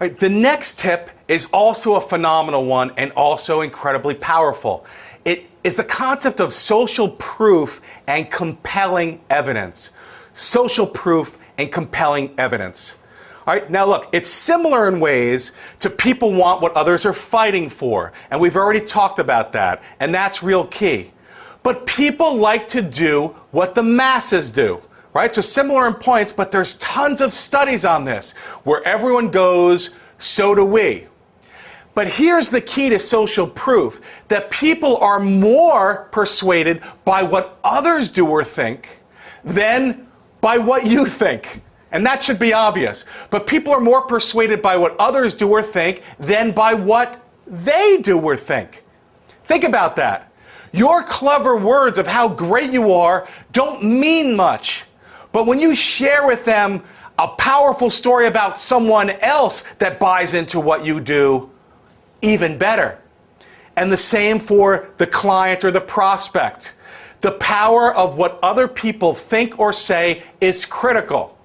Right, the next tip is also a phenomenal one and also incredibly powerful. It is the concept of social proof and compelling evidence. Social proof and compelling evidence. All right, now look, it's similar in ways to people want what others are fighting for, and we've already talked about that, and that's real key. But people like to do what the masses do, right? So similar in points, but there's tons of studies on this. Where everyone goes, so do we. But here's the key to social proof, that people are more persuaded by what others do or think than by what you think. And that should be obvious. But people are more persuaded by what others do or think than by what they do or think. Think about that. Your clever words of how great you are don't mean much. But when you share with them a powerful story about someone else that buys into what you do, even better. And the same for the client or the prospect. The power of what other people think or say is critical.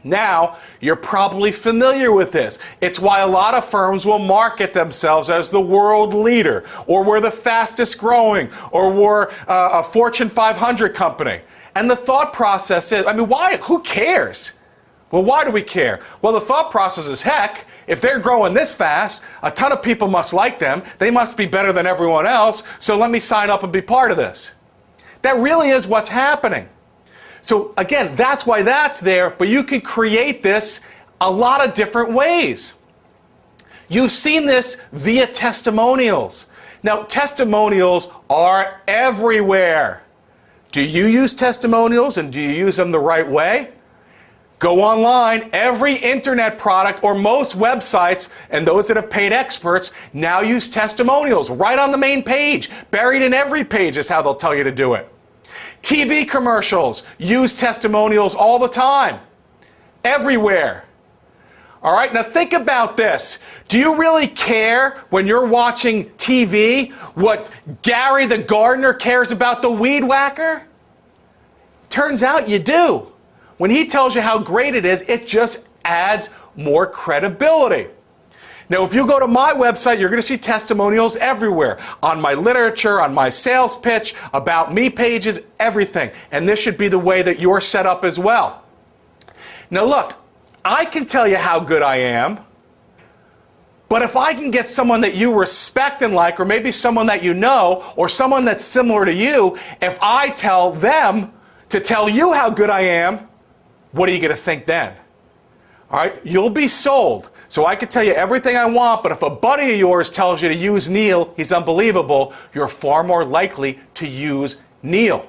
Now, you're probably familiar with this. It's why a lot of firms will market themselves as the world leader, or we're the fastest growing, or we're a Fortune 500 company. And the thought process is, why? Who cares? Well, why do we care? Well, the thought process is, heck, if they're growing this fast, a ton of people must like them. They must be better than everyone else, so let me sign up and be part of this. That really is what's happening. So again, that's why that's there, but you can create this a lot of different ways. You've seen this via testimonials. Now, testimonials are everywhere. Do you use testimonials, and do you use them the right way? Go online. Every internet product or most websites, and those that have paid experts, now use testimonials right on the main page. Buried in every page is how they'll tell you to do it. TV commercials use testimonials all the time. Everywhere. All right, now think about this. Do you really care when you're watching TV what Gary the gardener cares about the weed whacker? Turns out you do. When he tells you how great it is, it just adds more credibility. Now, if you go to my website, you're going to see testimonials everywhere. On my literature, on my sales pitch, about me pages, everything. And this should be the way that you're set up as well. Now look, I can tell you how good I am, but if I can get someone that you respect and like, or maybe someone that you know, or someone that's similar to you, if I tell them to tell you how good I am, what are you going to think then? All right, you'll be sold. So I can tell you everything I want, but if a buddy of yours tells you to use Neil, he's unbelievable, you're far more likely to use Neil.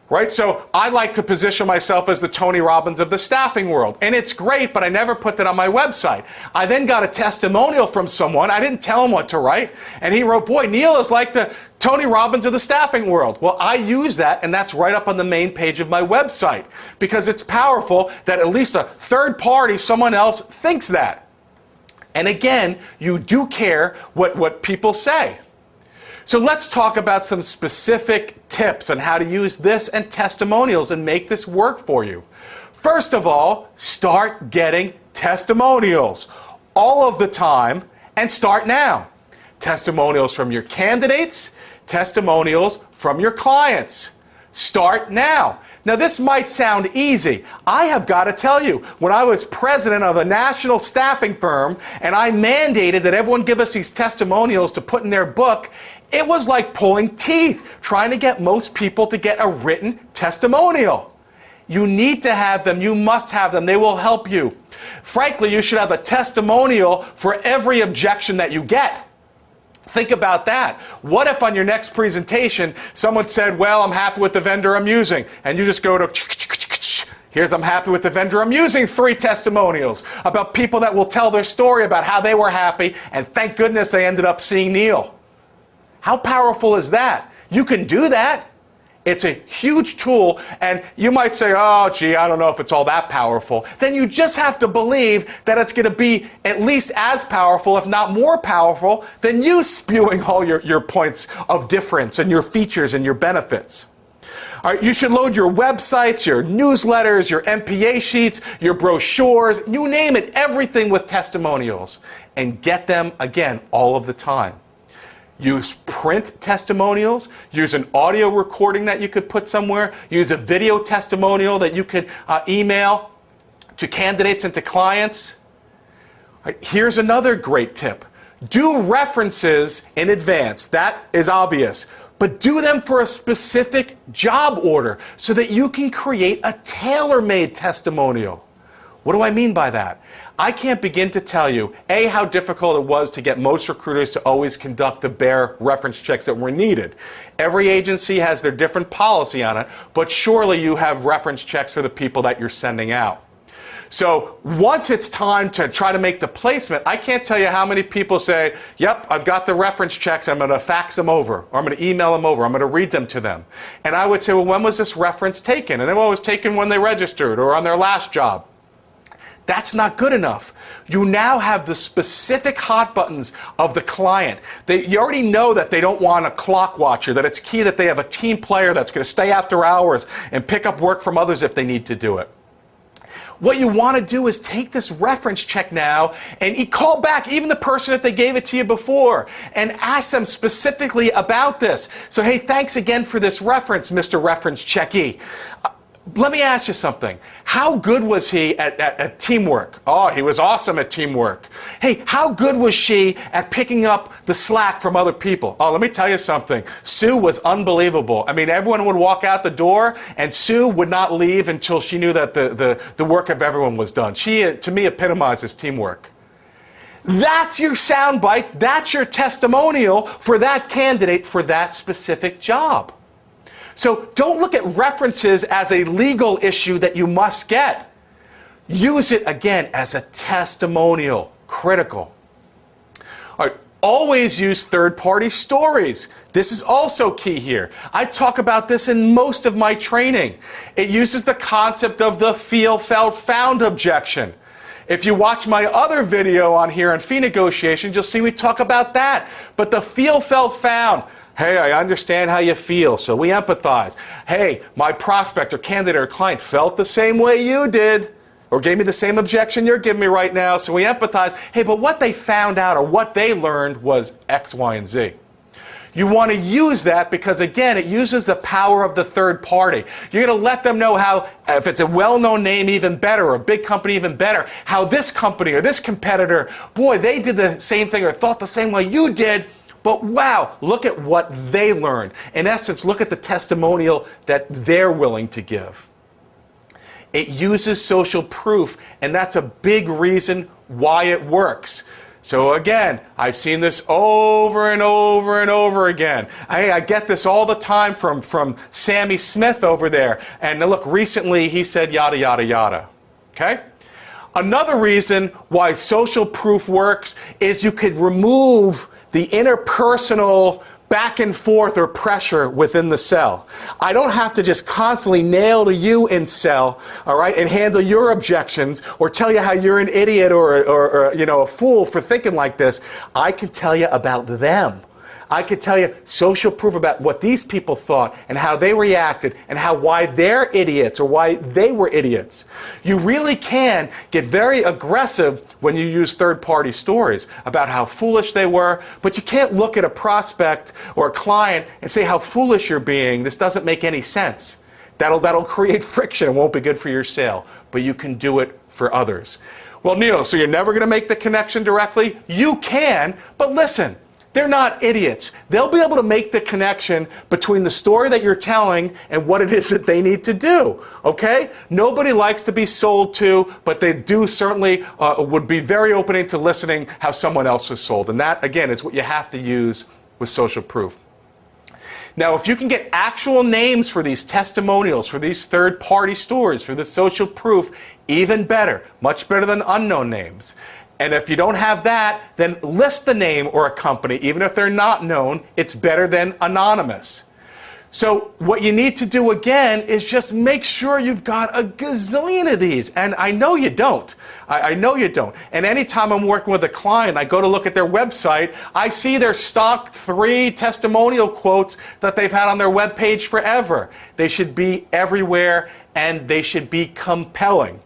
Right? So I like to position myself as the Tony Robbins of the staffing world. And it's great, but I never put that on my website. I then got a testimonial from someone. I didn't tell him what to write. And he wrote, boy, Neil is like the Tony Robbins of the staffing world. Well, I use that, and that's right up on the main page of my website. Because it's powerful that at least a third party, someone else, thinks that. And again, you do care what people say. So let's talk about some specific tips on how to use this and testimonials and make this work for you. First of all, start getting testimonials all of the time, and start now. Testimonials from your candidates, testimonials from your clients. Start now. Now this might sound easy. I have got to tell you, when I was president of a national staffing firm and I mandated that everyone give us these testimonials to put in their book, it was like pulling teeth trying to get most people to get a written testimonial. You need to have them. You must have them. They will help you. Frankly, you should have a testimonial for every objection that you get. Think about that. What if on your next presentation, someone said, well, I'm happy with the vendor I'm using, and you just go to, here's I'm happy with the vendor I'm using, 3 testimonials about people that will tell their story about how they were happy, and thank goodness they ended up seeing Neil. How powerful is that? You can do that. It's a huge tool, and you might say, oh, gee, I don't know if it's all that powerful. Then you just have to believe that it's going to be at least as powerful, if not more powerful, than you spewing all your points of difference and your features and your benefits. All right, you should load your websites, your newsletters, your MPA sheets, your brochures, you name it, everything with testimonials, and get them, again, all of the time. Use print testimonials, use an audio recording that you could put somewhere, use a video testimonial that you could email to candidates and to clients. All right, here's another great tip. Do references in advance. That is obvious. But do them for a specific job order so that you can create a tailor-made testimonial. What do I mean by that? I can't begin to tell you, A, how difficult it was to get most recruiters to always conduct the bare reference checks that were needed. Every agency has their different policy on it, but surely you have reference checks for the people that you're sending out. So once it's time to try to make the placement, I can't tell you how many people say, yep, I've got the reference checks, I'm going to fax them over, or I'm going to email them over, I'm going to read them to them. And I would say, well, when was this reference taken? And then, well, it was taken when they registered or on their last job. That's not good enough. You now have the specific hot buttons of the client. You already know that they don't want a clock watcher, that it's key that they have a team player that's going to stay after hours and pick up work from others if they need to do it. What you want to do is take this reference check now and call back even the person that they gave it to you before and ask them specifically about this. So, hey, thanks again for this reference, Mr. Reference Checkee. Let me ask you something. How good was he at teamwork? Oh, he was awesome at teamwork. Hey, how good was she at picking up the slack from other people? Oh, let me tell you something. Sue was unbelievable. I mean, everyone would walk out the door, and Sue would not leave until she knew that the work of everyone was done. She, to me, epitomizes teamwork. That's your soundbite. That's your testimonial for that candidate for that specific job. So don't look at references as a legal issue that you must get. Use it, again, as a testimonial. Critical. All right, always use third-party stories. This is also key here. I talk about this in most of my training. It uses the concept of the feel, felt, found objection. If you watch my other video on here on fee negotiations, you'll see we talk about that. But the feel, felt, found. Hey, I understand how you feel, so we empathize. Hey, my prospect or candidate or client felt the same way you did, or gave me the same objection you're giving me right now, so we empathize. Hey, but what they found out or what they learned was X, Y, and Z. You want to use that because, again, it uses the power of the third party. You're going to let them know how, if it's a well-known name, even better, or a big company, even better, how this company or this competitor, boy, they did the same thing or thought the same way you did, but wow, look at what they learned. In essence, look at the testimonial that they're willing to give. It uses social proof, and that's a big reason why it works. So again, I've seen this over and over and over again. I get this all the time from Sammy Smith over there. And look, recently he said yada, yada, yada. Okay? Another reason why social proof works is you could remove the interpersonal back and forth or pressure within the cell. I don't have to just constantly nail to you in cell, all right, and handle your objections or tell you how you're an idiot or you know, a fool for thinking like this. I can tell you about them. I could tell you social proof about what these people thought and how they reacted and why they're idiots or why they were idiots. You really can get very aggressive when you use third-party stories about how foolish they were, but you can't look at a prospect or a client and say how foolish you're being. This doesn't make any sense. That'll create friction. It won't be good for your sale, but you can do it for others. Well, Neil, so you're never going to make the connection directly? You can, but listen. They're not idiots. They'll be able to make the connection between the story that you're telling and what it is that they need to do, okay? Nobody likes to be sold to, but they do certainly would be very open to listening how someone else was sold. And that, again, is what you have to use with social proof. Now, if you can get actual names for these testimonials, for these third-party stories, for this social proof, even better, much better than unknown names. And if you don't have that, then list the name or a company, even if they're not known. It's better than anonymous. So what you need to do again is just make sure you've got a gazillion of these. And I know you don't. I know you don't. And anytime I'm working with a client, I go to look at their website, I see their stock 3 testimonial quotes that they've had on their webpage forever. They should be everywhere and they should be compelling.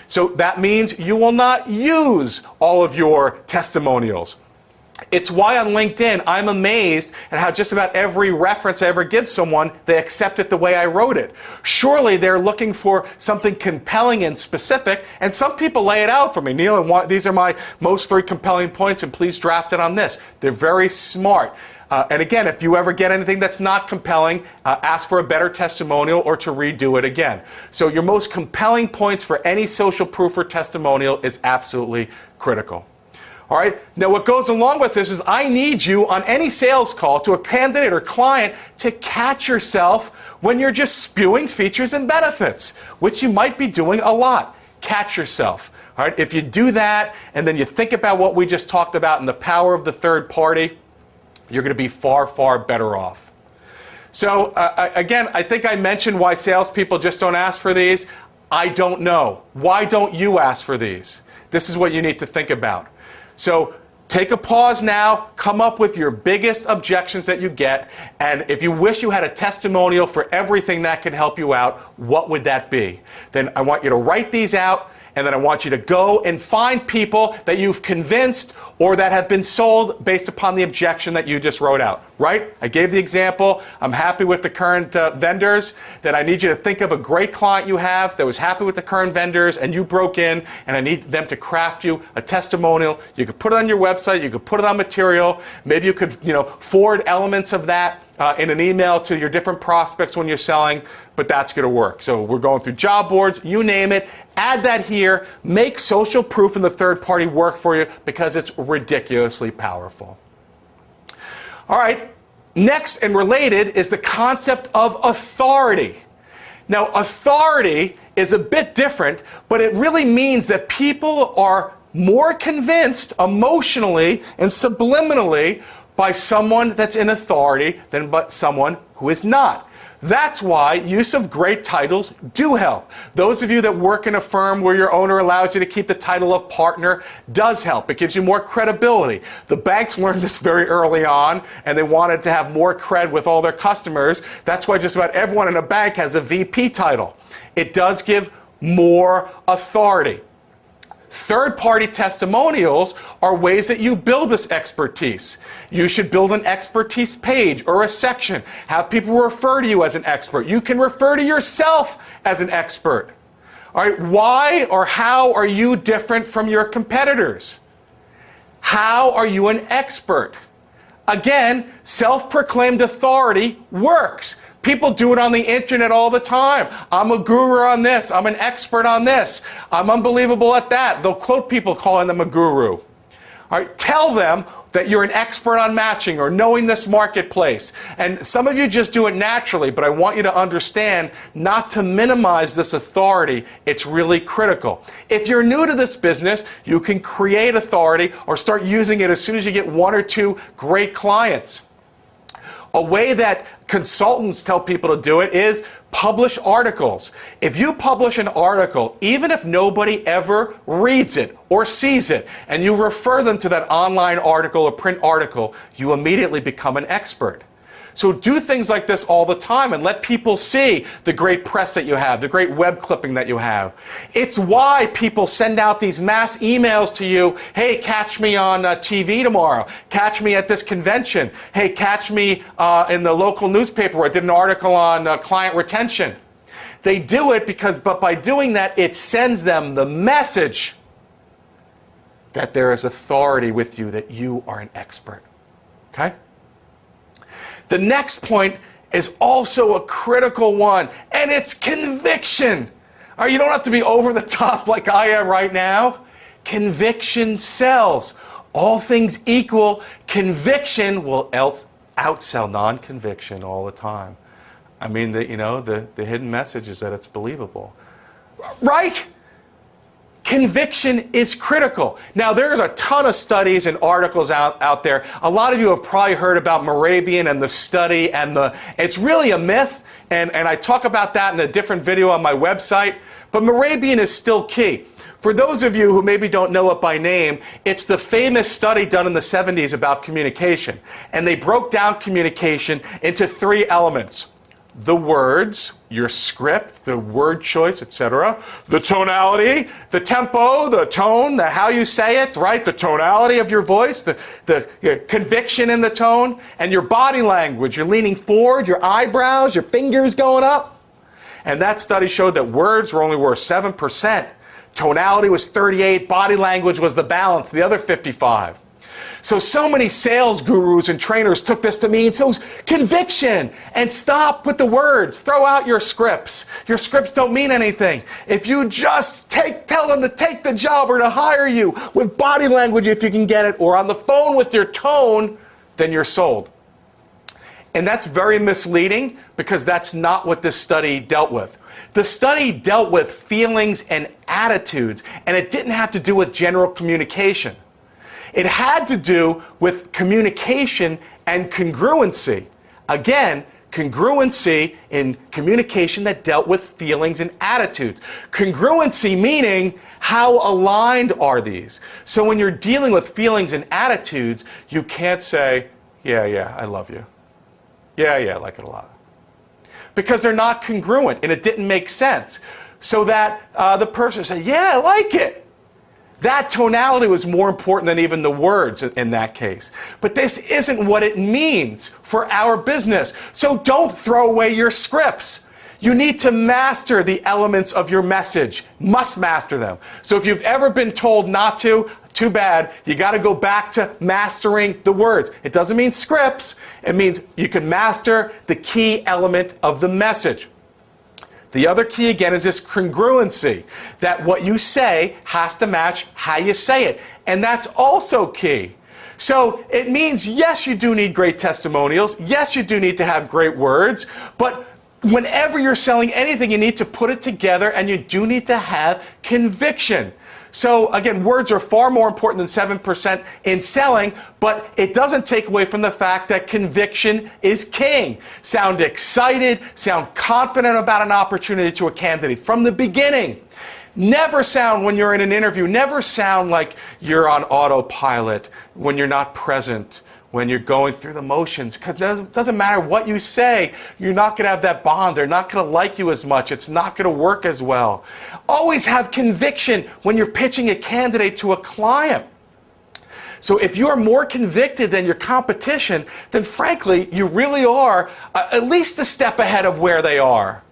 So that means you will not use all of your testimonials. It's why on LinkedIn, I'm amazed at how just about every reference I ever give someone, they accept it the way I wrote it. Surely they're looking for something compelling and specific, and some people lay it out for me. Neil, these are my most 3 compelling points, and please draft it on this. They're very smart. And again, if you ever get anything that's not compelling, ask for a better testimonial or to redo it again. So your most compelling points for any social proof or testimonial is absolutely critical. All right. Now, what goes along with this is I need you on any sales call to a candidate or client to catch yourself when you're just spewing features and benefits, which you might be doing a lot. Catch yourself. All right. If you do that and then you think about what we just talked about and the power of the third party, you're going to be far, far better off. So, again, I think I mentioned why salespeople just don't ask for these. I don't know. Why don't you ask for these? This is what you need to think about. So take a pause now, come up with your biggest objections that you get, and if you wish you had a testimonial for everything that can help you out, what would that be? Then I want you to write these out, and then I want you to go and find people that you've convinced or that have been sold based upon the objection that you just wrote out, right? I gave the example. I'm happy with the current vendors. Then I need you to think of a great client you have that was happy with the current vendors and you broke in, and I need them to craft you a testimonial. You could put it on your website. You could put it on material. Maybe you could, forward elements of that in an email to your different prospects when you're selling, but that's going to work. So we're going through job boards, you name it, add that here, make social proof in the third party work for you because it's ridiculously powerful. All right, next and related is the concept of authority. Now, authority is a bit different, but it really means that people are more convinced emotionally and subliminally by someone that's in authority than by someone who is not. That's why use of great titles do help. Those of you that work in a firm where your owner allows you to keep the title of partner does help. It gives you more credibility. The banks learned this very early on, and they wanted to have more cred with all their customers. That's why just about everyone in a bank has a VP title. It does give more authority. Third-party testimonials are ways that you build this expertise. You should build an expertise page or a section. Have people refer to you as an expert. You can refer to yourself as an expert. All right, why or how are you different from your competitors? How are you an expert? Again, self-proclaimed authority works. People do it on the internet all the time. I'm a guru on this. I'm an expert on this. I'm unbelievable at that. They'll quote people calling them a guru. All right, tell them that you're an expert on matching or knowing this marketplace. And some of you just do it naturally, but I want you to understand not to minimize this authority. It's really critical. If you're new to this business, you can create authority or start using it as soon as you get 1 or 2 great clients. A way that consultants tell people to do it is publish articles. If you publish an article, even if nobody ever reads it or sees it, and you refer them to that online article or print article, you immediately become an expert. So do things like this all the time and let people see the great press that you have, the great web clipping that you have. It's why people send out these mass emails to you. Hey, catch me on TV tomorrow. Catch me at this convention. Hey, catch me in the local newspaper where I did an article on client retention. They do it but by doing that, it sends them the message that there is authority with you, that you are an expert. Okay? The next point is also a critical one, and it's conviction. All right, you don't have to be over the top like I am right now. Conviction sells. All things equal, conviction will outsell non-conviction all the time. I mean, the hidden message is that it's believable. Right? Conviction is critical. Now, there's a ton of studies and articles out there. A lot of you have probably heard about Morabian and the study, and it's really a myth, and I talk about that in a different video on my website, but Morabian is still key. For those of you who maybe don't know it by name, it's the famous study done in the 70s about communication, and they broke down communication into 3 elements. The words, your script, the word choice, etc. The tonality, the tempo, the tone, the how you say it, right? The tonality of your voice, the conviction in the tone, and your body language. You're leaning forward, your eyebrows, your fingers going up. And that study showed that words were only worth 7%. Tonality was 38%, body language was the balance, the other 55%. So many sales gurus and trainers took this to mean, so conviction, and stop with the words. Throw out your scripts. Your scripts don't mean anything. If you just tell them to take the job or to hire you with body language if you can get it, or on the phone with your tone, then you're sold. And that's very misleading because that's not what this study dealt with. The study dealt with feelings and attitudes, and it didn't have to do with general communication. It had to do with communication and congruency. Again, congruency in communication that dealt with feelings and attitudes. Congruency meaning how aligned are these? So when you're dealing with feelings and attitudes, you can't say, yeah, I love you. Yeah, I like it a lot. Because they're not congruent and it didn't make sense. So that the person said, yeah, I like it. That tonality was more important than even the words in that case. But this isn't what it means for our business. So don't throw away your scripts. You need to master the elements of your message. Must master them. So if you've ever been told not to, too bad. You got to go back to mastering the words. It doesn't mean scripts. It means you can master the key element of the message. The other key, again, is this congruency, that what you say has to match how you say it. And that's also key. So it means, yes, you do need great testimonials. Yes, you do need to have great words. But whenever you're selling anything, you need to put it together, and you do need to have conviction. So again, words are far more important than 7% in selling, but it doesn't take away from the fact that conviction is king. Sound excited, sound confident about an opportunity to a candidate from the beginning. Never sound, when you're in an interview, never sound like you're on autopilot when you're not present, when you're going through the motions, because it doesn't matter what you say, you're not going to have that bond. They're not going to like you as much. It's not going to work as well. Always have conviction when you're pitching a candidate to a client. So if you're more convicted than your competition, then frankly, you really are at least a step ahead of where they are.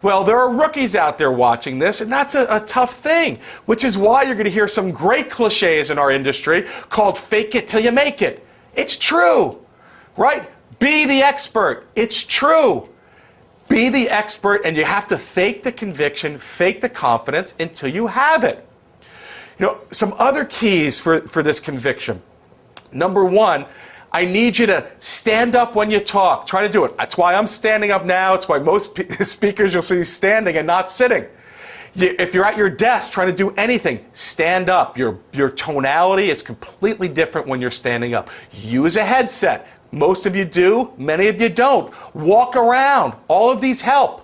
Well, there are rookies out there watching this, and that's a tough thing, which is why you're going to hear some great cliches in our industry called fake it till you make it. It's true, right? Be the expert. It's true. Be the expert, and you have to fake the conviction, fake the confidence until you have it. You know, some other keys for this conviction. Number one, I need you to stand up when you talk. Try to do it. That's why I'm standing up now. It's why most speakers you'll see standing and not sitting. If you're at your desk trying to do anything, stand up. Your tonality is completely different when you're standing up. Use a headset. Most of you do, many of you don't. Walk around. All of these help.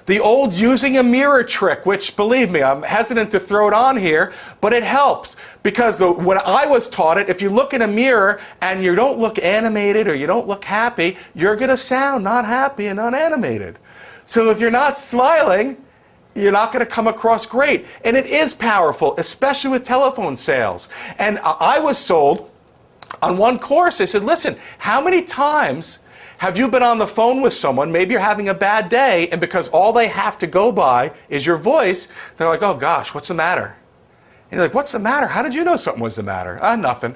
The old using a mirror trick, which, believe me, I'm hesitant to throw it on here, but it helps. Because when I was taught it, if you look in a mirror and you don't look animated or you don't look happy, you're going to sound not happy and not animated. So if you're not smiling, you're not going to come across great. And it is powerful, especially with telephone sales. And I was sold on one course. They said, listen, how many times have you been on the phone with someone, maybe you're having a bad day, and because all they have to go by is your voice, they're like, oh gosh, what's the matter? And you're like, what's the matter? How did you know something was the matter? Nothing.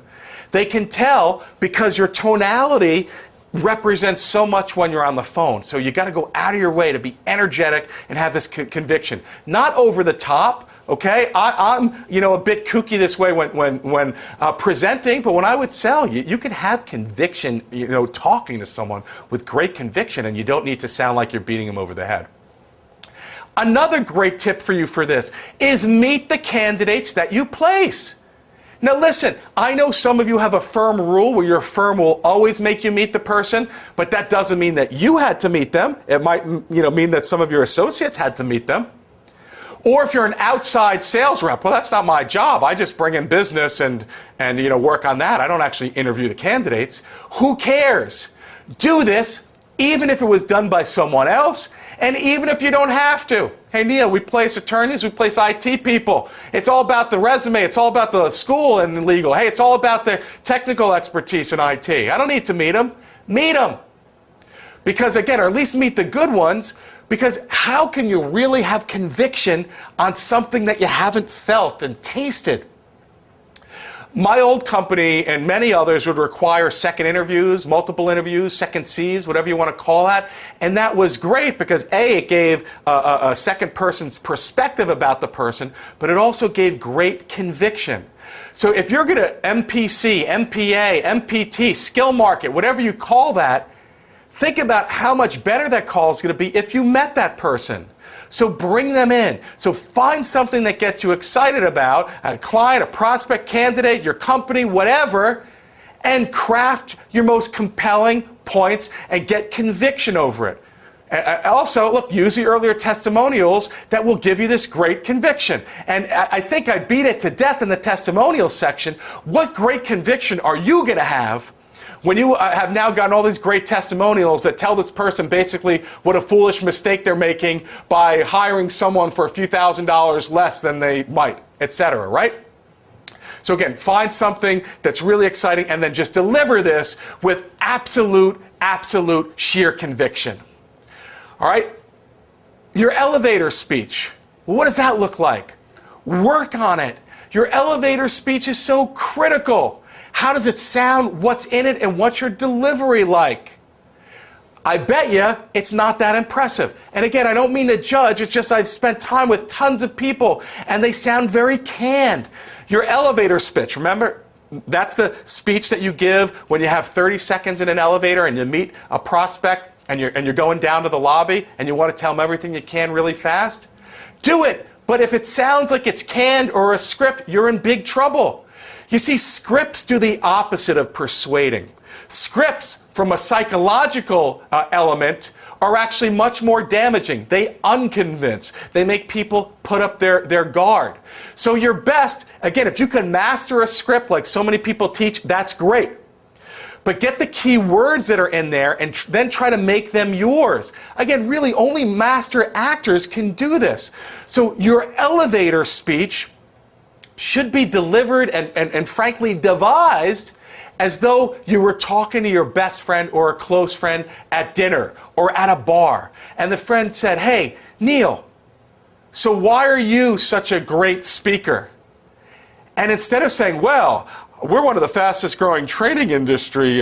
They can tell because your tonality represents so much when you're on the phone. So you got to go out of your way to be energetic and have this conviction. Not over the top, okay? I'm a bit kooky this way when presenting, but when I would sell, you can have conviction, talking to someone with great conviction, and you don't need to sound like you're beating them over the head. Another great tip for you for this is meet the candidates that you place. Now listen, I know some of you have a firm rule where your firm will always make you meet the person, but that doesn't mean that you had to meet them. It might mean that some of your associates had to meet them. Or if you're an outside sales rep, well, that's not my job. I just bring in business and work on that. I don't actually interview the candidates. Who cares? Do this even if it was done by someone else, and even if you don't have to. Hey, Neil, we place attorneys, we place IT people. It's all about the resume. It's all about the school and legal. Hey, it's all about the technical expertise in IT. I don't need to meet them. Meet them. Because again, or at least meet the good ones, because how can you really have conviction on something that you haven't felt and tasted? My old company and many others would require second interviews, multiple interviews, second Cs, whatever you want to call that. And that was great because A, it gave a second person's perspective about the person, but it also gave great conviction. So if you're going to MPC, MPA, MPT, skill market, whatever you call that, think about how much better that call is going to be if you met that person. So bring them in. So find something that gets you excited about, a client, a prospect, candidate, your company, whatever, and craft your most compelling points and get conviction over it. Also, look, use the earlier testimonials that will give you this great conviction. And I think I beat it to death in the testimonial section. What great conviction are you going to have when you have now gotten all these great testimonials that tell this person basically what a foolish mistake they're making by hiring someone for a few $1,000s less than they might, etc., right? So again, find something that's really exciting and then just deliver this with absolute sheer conviction. All right? Your elevator speech. What does that look like? Work on it. Your elevator speech is so critical. How does it sound? What's in it? And what's your delivery like? I bet you it's not that impressive. And again, I don't mean to judge. It's just I've spent time with tons of people and they sound very canned. Your elevator speech, remember? That's the speech that you give when you have 30 seconds in an elevator and you meet a prospect and you're going down to the lobby and you want to tell them everything you can really fast. Do it. But if it sounds like it's canned or a script, you're in big trouble. You see, scripts do the opposite of persuading. Scripts, from a psychological element, are actually much more damaging. They unconvince. They make people put up their guard. So your best, again, if you can master a script like so many people teach, that's great. But get the key words that are in there and then try to make them yours. Again, really, only master actors can do this. So your elevator speech should be delivered and frankly devised as though you were talking to your best friend or a close friend at dinner or at a bar. And the friend said, "Hey, Neil, so why are you such a great speaker?" And instead of saying, "Well, we're one of the fastest growing training industry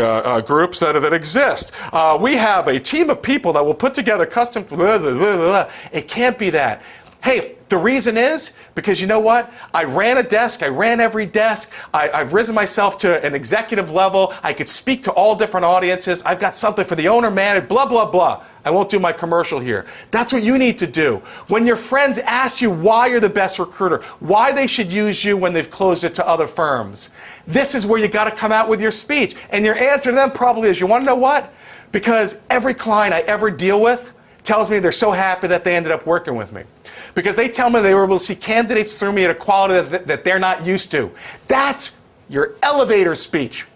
groups that exist. We have a team of people that will put together custom..." Blah, blah, blah, blah. It can't be that. Hey, the reason is because you know what? I ran a desk. I ran every desk. I've risen myself to an executive level. I could speak to all different audiences. I've got something for the owner, manager, blah, blah, blah. I won't do my commercial here. That's what you need to do. When your friends ask you why you're the best recruiter, why they should use you when they've closed it to other firms, this is where you got to come out with your speech. And your answer to them probably is, you want to know what? Because every client I ever deal with tells me they're so happy that they ended up working with me. Because they tell me they were able to see candidates through me at a quality that they're not used to. That's your elevator speech.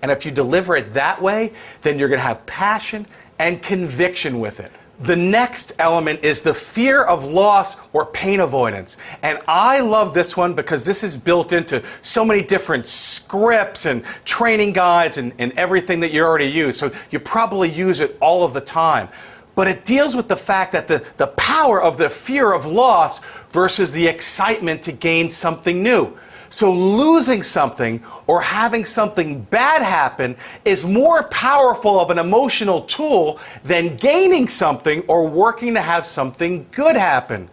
And if you deliver it that way, then you're going to have passion and conviction with it. The next element is the fear of loss or pain avoidance. And I love this one because this is built into so many different scripts and training guides and everything that you already use. So you probably use it all of the time. But it deals with the fact that the power of the fear of loss versus the excitement to gain something new. So losing something or having something bad happen is more powerful of an emotional tool than gaining something or working to have something good happen.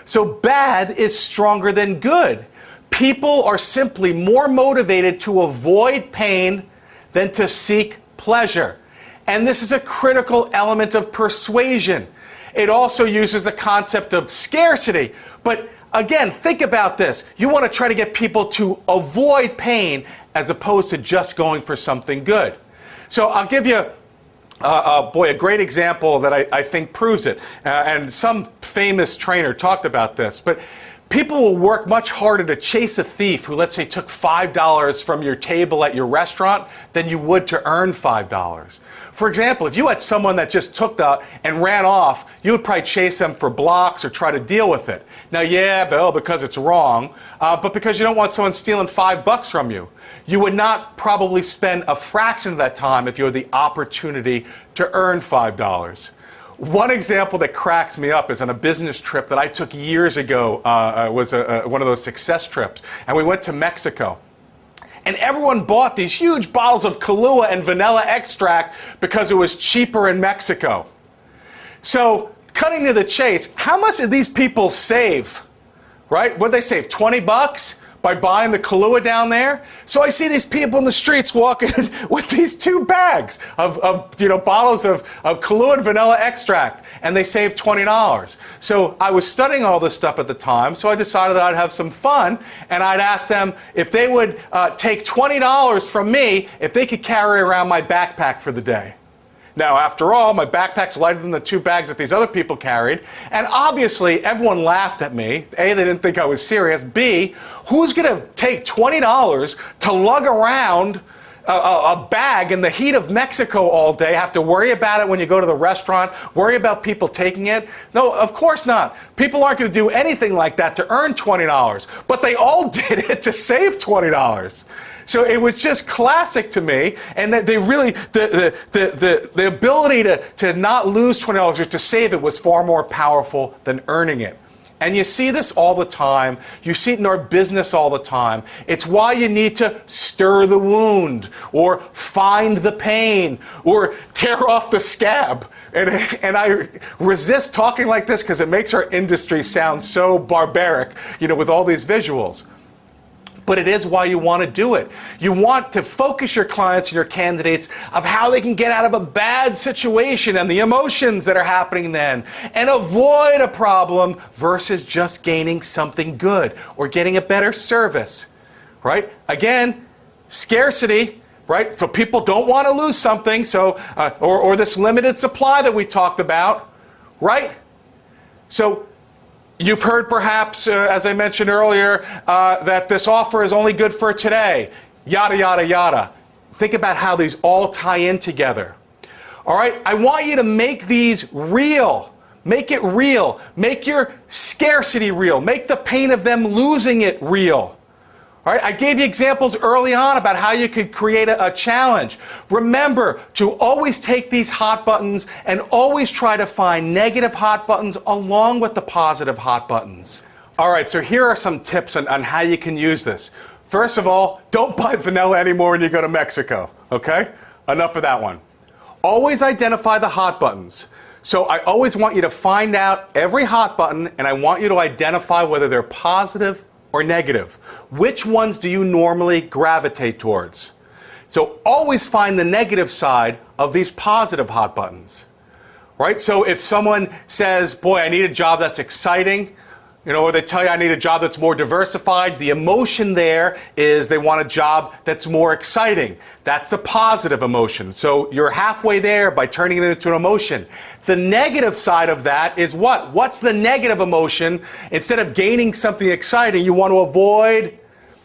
So bad is stronger than good. People are simply more motivated to avoid pain than to seek pleasure. And this is a critical element of persuasion. It also uses the concept of scarcity. But again, think about this. You want to try to get people to avoid pain as opposed to just going for something good. So I'll give you a great example that I think proves it. And some famous trainer talked about this. But people will work much harder to chase a thief who, let's say, took $5 from your table at your restaurant than you would to earn $5. For example, if you had someone that just took that and ran off, you would probably chase them for blocks or try to deal with it. Now, yeah, Bill, because it's wrong, but because you don't want someone stealing $5 from you. You would not probably spend a fraction of that time if you had the opportunity to earn $5. One example that cracks me up is on a business trip that I took years ago. Was one of those success trips, and we went to Mexico. And everyone bought these huge bottles of Kahlua and vanilla extract because it was cheaper in Mexico. So, cutting to the chase, how much did these people save? Right? What did they save? 20 bucks? By buying the Kahlua down there? So I see these people in the streets walking with these 2 bags of bottles of Kahlua and vanilla extract, and they saved $20. So I was studying all this stuff at the time, so I decided that I'd have some fun, and I'd ask them if they would take $20 from me if they could carry around my backpack for the day. Now, after all, my backpack's lighter than the 2 bags that these other people carried. And obviously, everyone laughed at me. A, they didn't think I was serious. B, who's going to take $20 to lug around a bag in the heat of Mexico all day, have to worry about it when you go to the restaurant, worry about people taking it? No, of course not. People aren't going to do anything like that to earn $20. But they all did it to save $20. So it was just classic to me, and that they really, the ability to not lose $20 or to save it was far more powerful than earning it. And you see this all the time. You see it in our business all the time. It's why you need to stir the wound, or find the pain, or tear off the scab. And I resist talking like this because it makes our industry sound so barbaric, with all these visuals. But it is why you want to do it. You want to focus your clients and your candidates of how they can get out of a bad situation and the emotions that are happening then, and avoid a problem versus just gaining something good or getting a better service, right? Again, scarcity, right? So people don't want to lose something, so or this limited supply that we talked about, right? So you've heard perhaps, as I mentioned earlier, that this offer is only good for today, yada, yada, yada. Think about how these all tie in together. All right, I want you to make these real. Make it real. Make your scarcity real. Make the pain of them losing it real. All right, I gave you examples early on about how you could create a challenge. Remember to always take these hot buttons and always try to find negative hot buttons along with the positive hot buttons. All right, so here are some tips on how you can use this. First of all, don't buy vanilla anymore when you go to Mexico, okay? Enough of that one. Always identify the hot buttons. So I always want you to find out every hot button, and I want you to identify whether they're positive or negative. Which ones do you normally gravitate towards? So always find the negative side of these positive hot buttons, right? So if someone says, boy, I need a job that's exciting, or they tell you I need a job that's more diversified, the emotion there is they want a job that's more exciting. That's the positive emotion. So you're halfway there by turning it into an emotion. The negative side of that is what? What's the negative emotion? Instead of gaining something exciting, you want to avoid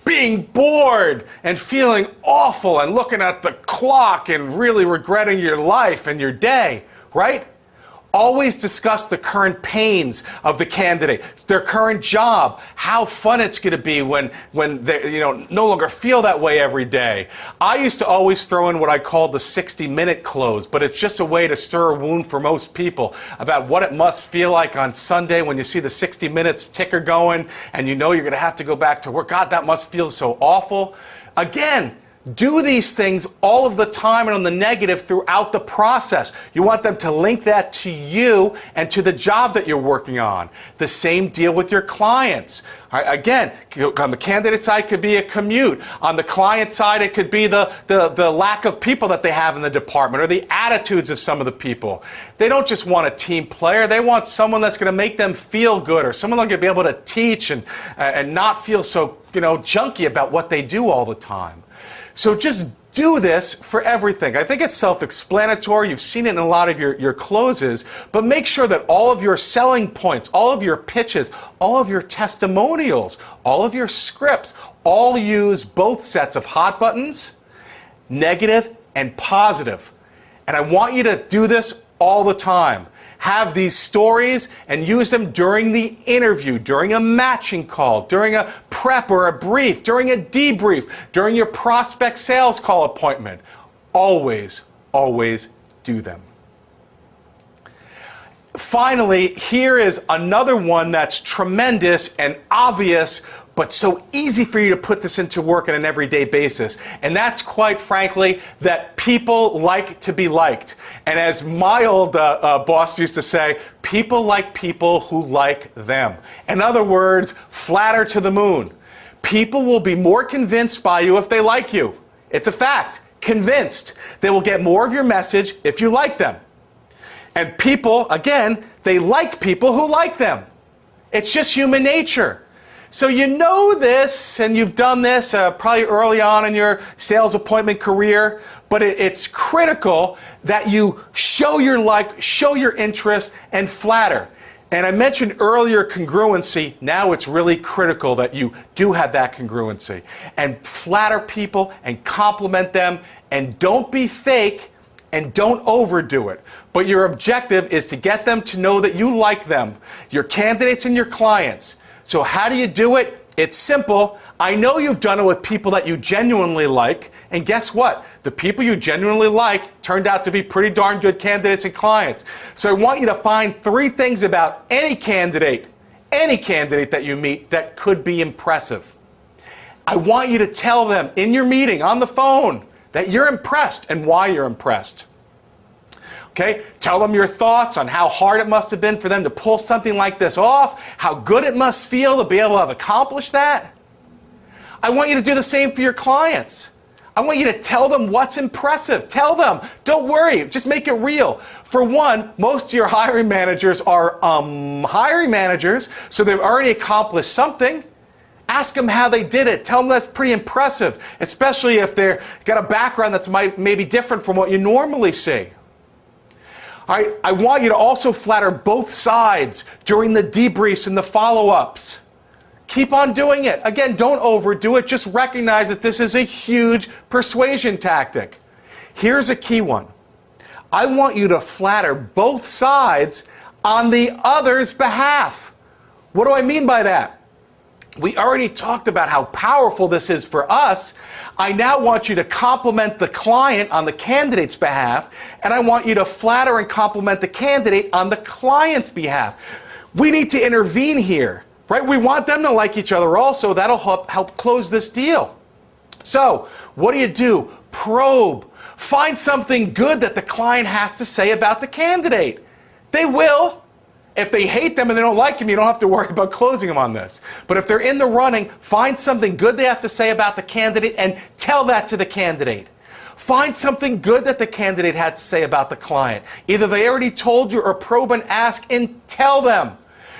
being bored and feeling awful and looking at the clock and really regretting your life and your day, right? Always discuss the current pains of the candidate, their current job, how fun it's going to be when they no longer feel that way every day. I used to always throw in what I called the 60-minute close, but it's just a way to stir a wound for most people about what it must feel like on Sunday when you see the 60 minutes ticker going and you know you're going to have to go back to work. God, that must feel so awful. Again, Do these things all of the time and on the negative throughout the process. You want them to link that to you and to the job that you're working on. The same deal with your clients. All right, again, on the candidate side, it could be a commute. On the client side, it could be the lack of people that they have in the department or the attitudes of some of the people. They don't just want a team player. They want someone that's going to make them feel good, or someone that's going to be able to teach and not feel so junky about what they do all the time. So just do this for everything. I think it's self-explanatory. You've seen it in a lot of your closes, but make sure that all of your selling points, all of your pitches, all of your testimonials, all of your scripts, all use both sets of hot buttons, negative and positive. And I want you to do this all the time. Have these stories and use them during the interview, during a matching call, during a prep or a brief, during a debrief, during your prospect sales call appointment. Always, always do them. Finally, here is another one that's tremendous and obvious, but so easy for you to put this into work on an everyday basis. And that's, quite frankly, that people like to be liked. And as my old boss used to say, people like people who like them. In other words, flatter to the moon. People will be more convinced by you if they like you. It's a fact. Convinced. They will get more of your message if you like them. And people, again, they like people who like them. It's just human nature. So you know this, and you've done this probably early on in your sales appointment career, but it's critical that you show your like, show your interest, and flatter. And I mentioned earlier congruency. Now it's really critical that you do have that congruency. And flatter people and compliment them, and don't be fake and don't overdo it. But your objective is to get them to know that you like them, your candidates and your clients. So how do you do it? It's simple. I know you've done it with people that you genuinely like, and guess what? The people you genuinely like turned out to be pretty darn good candidates and clients. So I want you to find 3 things about any candidate that you meet that could be impressive. I want you to tell them in your meeting, on the phone, that you're impressed and why you're impressed. Okay? Tell them your thoughts on how hard it must have been for them to pull something like this off, how good it must feel to be able to have accomplished that. I want you to do the same for your clients. I want you to tell them what's impressive. Tell them. Don't worry. Just make it real. For one, most of your hiring managers are hiring managers, so they've already accomplished something. Ask them how they did it. Tell them that's pretty impressive, especially if they've got a background that's maybe different from what you normally see. All right, I want you to also flatter both sides during the debriefs and the follow-ups. Keep on doing it. Again, don't overdo it. Just recognize that this is a huge persuasion tactic. Here's a key one. I want you to flatter both sides on the other's behalf. What do I mean by that? We already talked about how powerful this is for us. I now want you to compliment the client on the candidate's behalf, and I want you to flatter and compliment the candidate on the client's behalf. We need to intervene here, right? We want them to like each other also. That'll help close this deal. So, what do? Probe. Find something good that the client has to say about the candidate. They will. If they hate them and they don't like them, you don't have to worry about closing them on this. But if they're in the running, find something good they have to say about the candidate and tell that to the candidate. Find something good that the candidate had to say about the client. Either they already told you, or probe and ask and tell them.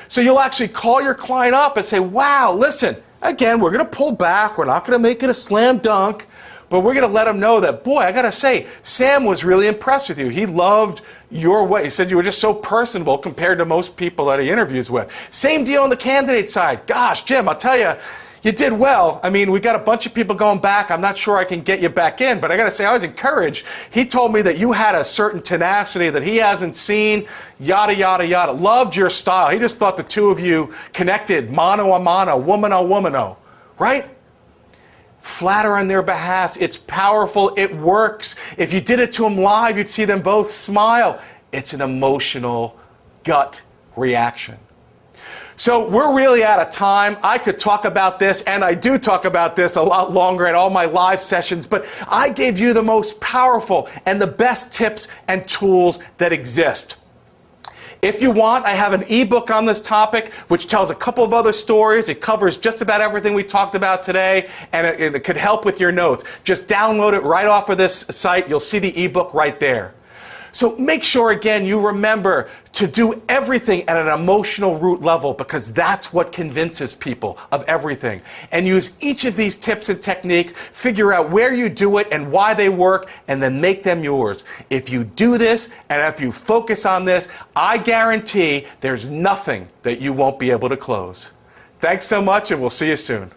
So you'll actually call your client up and say, wow, listen, again, we're going to pull back. We're not going to make it a slam dunk. But we're going to let them know that, boy, I got to say, Sam was really impressed with you. He loved your way. He said you were just so personable compared to most people that he interviews with. Same deal on the candidate side. Gosh, Jim, I'll tell you, you did well. I mean, we got a bunch of people going back. I'm not sure I can get you back in, but I got to say, I was encouraged. He told me that you had a certain tenacity that he hasn't seen, yada, yada, yada. Loved your style. He just thought the two of you connected, mano a mano, woman-o, right? Flatter on their behalf. It's powerful. It works. If you did it to them live, you'd see them both smile. It's an emotional gut reaction. So we're really out of time. I could talk about this, and I do talk about this a lot longer at all my live sessions, but I gave you the most powerful and the best tips and tools that exist. If you want, I have an ebook on this topic which tells a couple of other stories. It covers just about everything we talked about today, and it could help with your notes. Just download it right off of this site. You'll see the ebook right there. So make sure, again, you remember to do everything at an emotional root level, because that's what convinces people of everything. And use each of these tips and techniques, figure out where you do it and why they work, and then make them yours. If you do this, and if you focus on this, I guarantee there's nothing that you won't be able to close. Thanks so much, and we'll see you soon.